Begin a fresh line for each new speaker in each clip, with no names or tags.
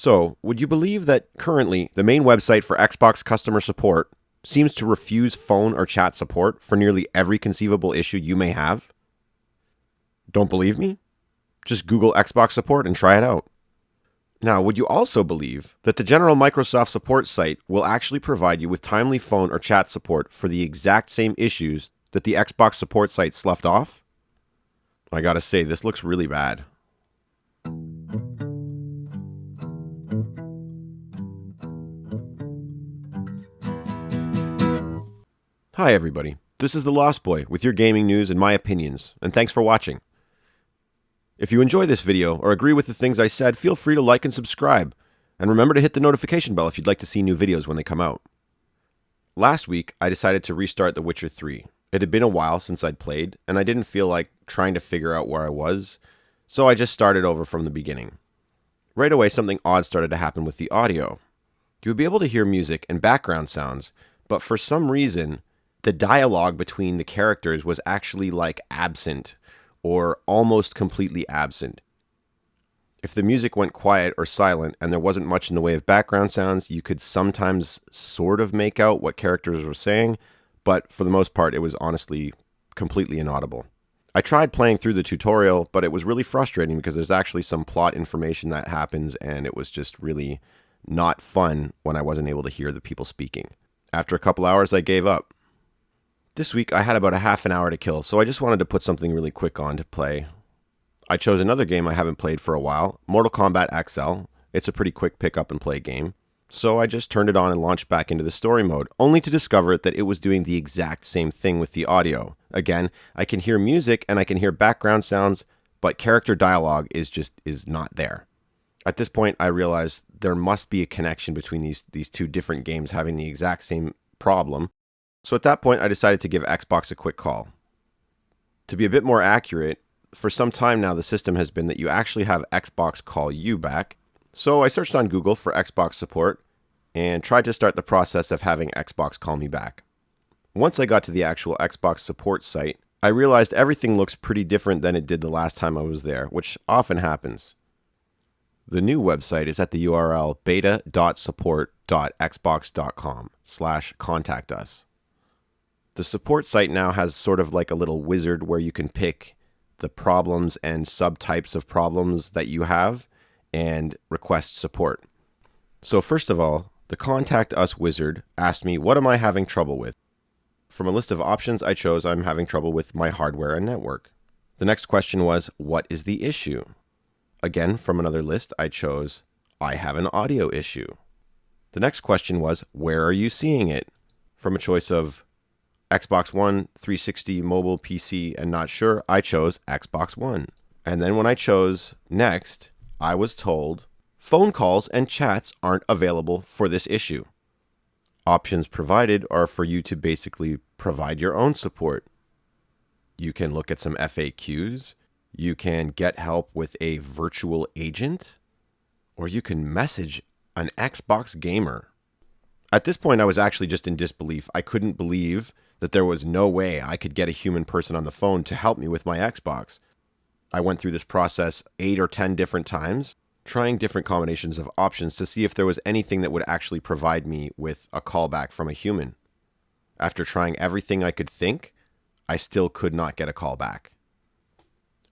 So, would you believe that currently the main website for Xbox customer support seems to refuse phone or chat support for nearly every conceivable issue you may have? Don't believe me? Just Google Xbox support and try it out. Now, would you also believe that the general Microsoft support site will actually provide you with timely phone or chat support for the exact same issues that the Xbox support site sloughed off? I gotta say, this looks really bad. Hi everybody, this is The Lost Boy with your gaming news and my opinions, and thanks for watching. If you enjoy this video or agree with the things I said, feel free to like and subscribe, and remember to hit the notification bell if you'd like to see new videos when they come out. Last week, I decided to restart The Witcher 3. It had been a while since I'd played, and I didn't feel like trying to figure out where I was, so I just started over from the beginning. Right away, something odd started to happen with the audio. You would be able to hear music and background sounds, but for some reason, the dialogue between the characters was actually like absent, or almost completely absent. If the music went quiet or silent and there wasn't much in the way of background sounds, you could sometimes sort of make out what characters were saying, but for the most part, it was honestly completely inaudible. I tried playing through the tutorial, but it was really frustrating because there's actually some plot information that happens, and it was just really not fun when I wasn't able to hear the people speaking. After a couple hours, I gave up. This week, I had about a half an hour to kill, so I just wanted to put something really quick on to play. I chose another game I haven't played for a while, Mortal Kombat XL. It's a pretty quick pick up and play game. So I just turned it on and launched back into the story mode, only to discover that it was doing the exact same thing with the audio. Again, I can hear music and I can hear background sounds, but character dialogue is not there. At this point, I realized there must be a connection between these two different games having the exact same problem. So at that point, I decided to give Xbox a quick call. To be a bit more accurate, for some time now, the system has been that you actually have Xbox call you back. So I searched on Google for Xbox support and tried to start the process of having Xbox call me back. Once I got to the actual Xbox support site, I realized everything looks pretty different than it did the last time I was there, which often happens. The new website is at the URL beta.support.xbox.com/contact us. The support site now has sort of like a little wizard where you can pick the problems and subtypes of problems that you have and request support. So first of all, the Contact Us wizard asked me, what am I having trouble with? From a list of options, I chose I'm having trouble with my hardware and network. The next question was, what is the issue? Again, from another list, I chose, I have an audio issue. The next question was, where are you seeing it? From a choice of Xbox One, 360, mobile, PC, and not sure, I chose Xbox One. And then when I chose next, I was told, phone calls and chats aren't available for this issue. Options provided are for you to basically provide your own support. You can look at some FAQs, you can get help with a virtual agent, or you can message an Xbox gamer. At this point, I was actually just in disbelief. I couldn't believe that there was no way I could get a human person on the phone to help me with my Xbox. I went through this process 8 or 10 different times, trying different combinations of options to see if there was anything that would actually provide me with a callback from a human. After trying everything I could think, I still could not get a callback.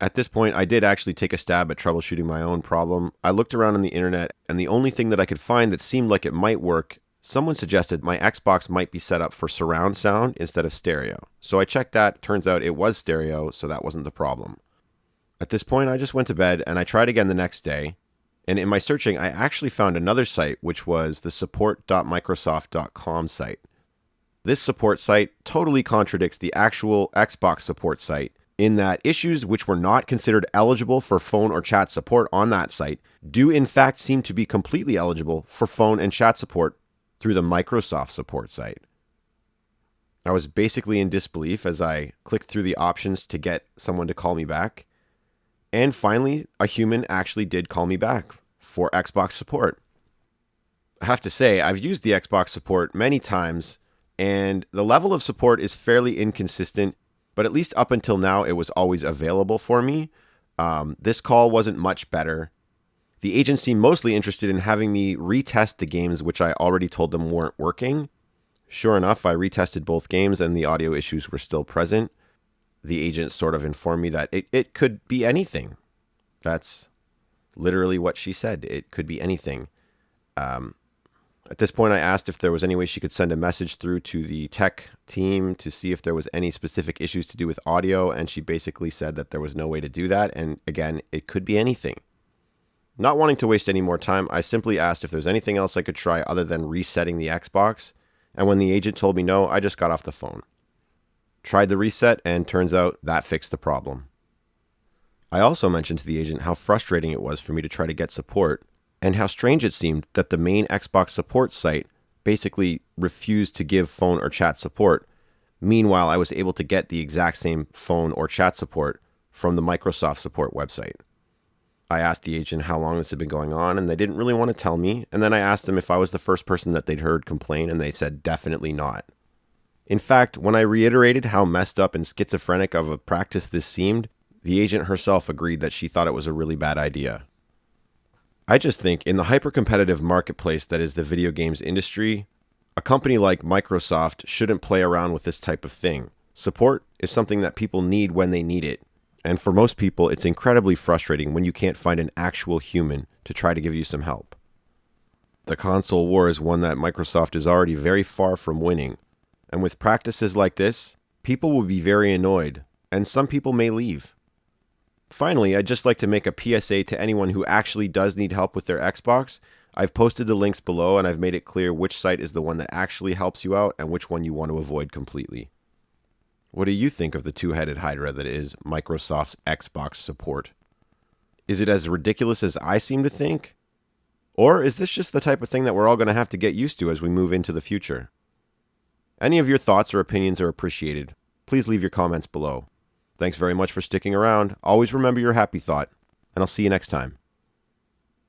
At this point, I did actually take a stab at troubleshooting my own problem. I looked around on the internet, and the only thing that I could find that seemed like it might work, someone suggested my Xbox might be set up for surround sound instead of stereo. So I checked that. Turns out it was stereo, so that wasn't the problem. At this point, I just went to bed and I tried again the next day. And in my searching, I actually found another site, which was the support.microsoft.com site. This support site totally contradicts the actual Xbox support site in that issues which were not considered eligible for phone or chat support on that site do in fact seem to be completely eligible for phone and chat support through the Microsoft support site. I was basically in disbelief as I clicked through the options to get someone to call me back. And finally, a human actually did call me back for Xbox support. I have to say, I've used the Xbox support many times, and the level of support is fairly inconsistent, but at least up until now, it was always available for me. This call wasn't much better. The agent seemed mostly interested in having me retest the games which I already told them weren't working. Sure enough, I retested both games and the audio issues were still present. The agent sort of informed me that it could be anything. That's literally what she said. It could be anything. At this point, I asked if there was any way she could send a message through to the tech team to see if there was any specific issues to do with audio, and she basically said that there was no way to do that, and again, it could be anything. Not wanting to waste any more time, I simply asked if there was anything else I could try other than resetting the Xbox, and when the agent told me no, I just got off the phone. Tried the reset, and turns out that fixed the problem. I also mentioned to the agent how frustrating it was for me to try to get support, and how strange it seemed that the main Xbox support site basically refused to give phone or chat support. Meanwhile, I was able to get the exact same phone or chat support from the Microsoft support website. I asked the agent how long this had been going on, and they didn't really want to tell me, and then I asked them if I was the first person that they'd heard complain, and they said definitely not. In fact, when I reiterated how messed up and schizophrenic of a practice this seemed, the agent herself agreed that she thought it was a really bad idea. I just think in the hyper-competitive marketplace that is the video games industry, a company like Microsoft shouldn't play around with this type of thing. Support is something that people need when they need it. And for most people, it's incredibly frustrating when you can't find an actual human to try to give you some help. The console war is one that Microsoft is already very far from winning. And with practices like this, people will be very annoyed, and some people may leave. Finally, I'd just like to make a PSA to anyone who actually does need help with their Xbox. I've posted the links below, and I've made it clear which site is the one that actually helps you out and which one you want to avoid completely. What do you think of the two-headed hydra that is Microsoft's Xbox support? Is it as ridiculous as I seem to think? Or is this just the type of thing that we're all going to have to get used to as we move into the future? Any of your thoughts or opinions are appreciated. Please leave your comments below. Thanks very much for sticking around. Always remember your happy thought, and I'll see you next time.